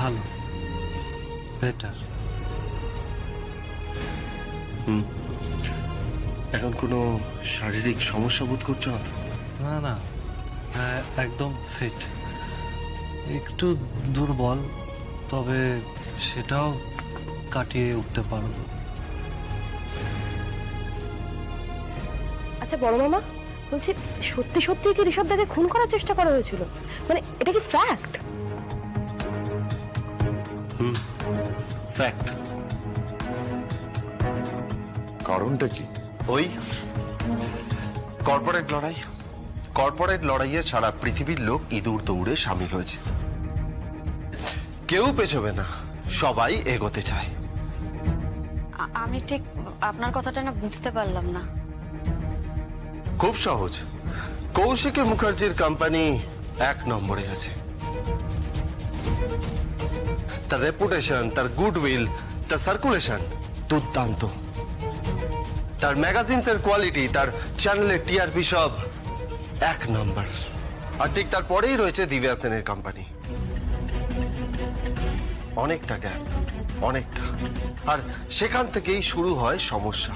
ভালো, বেটার। এখন কোনো শারীরিক সমস্যা বোধ করছো না তো? না না, একদম ফিট। একটু দুর্বল, তবে সেটাও কাটিয়ে উঠতে পারবো। আচ্ছা বড় মামা, বলছি সত্যি সত্যি কি ঋষভদাকে খুন করার চেষ্টা করা হয়েছিল? মানে এটা কি ফ্যাক্ট? ফ্যাক্ট। কারণটা কি? ওই কর্পোরেট লড়াই। কর্পোরেট লড়াইয়ে সারা পৃথিবীর লোক ইঁদুর দৌড়ে সামিল হয়েছে। কেউ পেছবে না, সবাই এগোতে চায়। আমি ঠিক আপনার কথাটা না বুঝতে পারলাম না। খুব সহজ। কৌশিক মুখার্জির কোম্পানি 1 নম্বরে আছে। তার রেপুটেশন, তার গুডউইল, তার সার্কুলেশন দুর্দান্ত। তার ম্যাগাজিনসের কোয়ালিটি, তার চ্যানেলের টিআরপি সব 1 নম্বর। আর ঠিক তারপরেই রয়েছে দিব্যা সেনের কোম্পানি। অনেকটা গ্যাপ, অনেকটা। আর সেখান থেকেই শুরু হয় সমস্যা।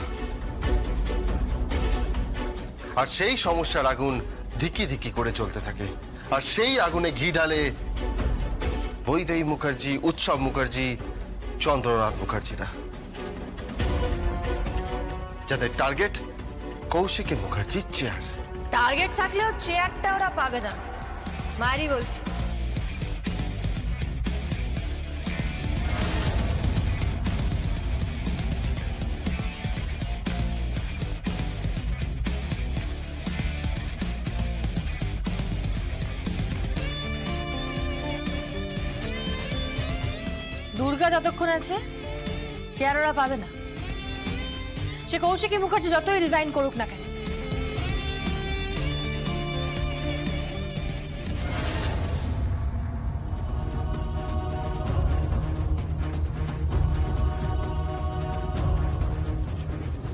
আর সেই সমস্যার আগুন ধিকি ধিকি করে চলতে থাকে। আর সেই আগুনে ঘি ঢালে বৈদেহী মুখার্জি, উৎসব মুখার্জি, চন্দ্রনাথ মুখার্জিরা, যাদের টার্গেট কৌশিক মুখার্জির চেয়ার। টার্গেট থাকলেও চেয়ারটা ওরা পাবে না, মারি বলছি। দুর্গা যতক্ষণ আছে চেয়ার ওরা পাবে না। সে কৌশিকী মুখার্জি যতই রিজাইন করুক না কেন।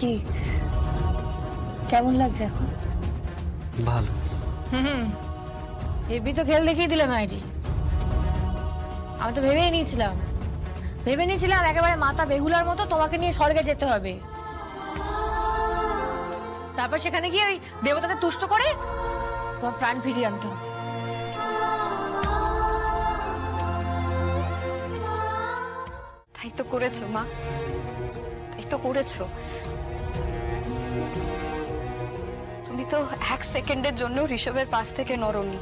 কি কেমন লাগছে এখন? ভালো। এবি তো খেল দেখিয়ে দিলে মাইরি। আমি তো ভেবে নিয়েছিলাম একেবারে মাথা বেহুলার মতো তোমাকে নিয়ে স্বর্গে যেতে হবে, তারপর সেখানে গিয়ে ওই দেবতাদের তুষ্ট করে তোমার প্রাণ ফিরিয়ে আনতে হবে। তাই তো করেছো মা, তাই তো করেছো। তুমি তো 1 সেকেন্ডের জন্য ঋষভের পাশ থেকে নড়নি।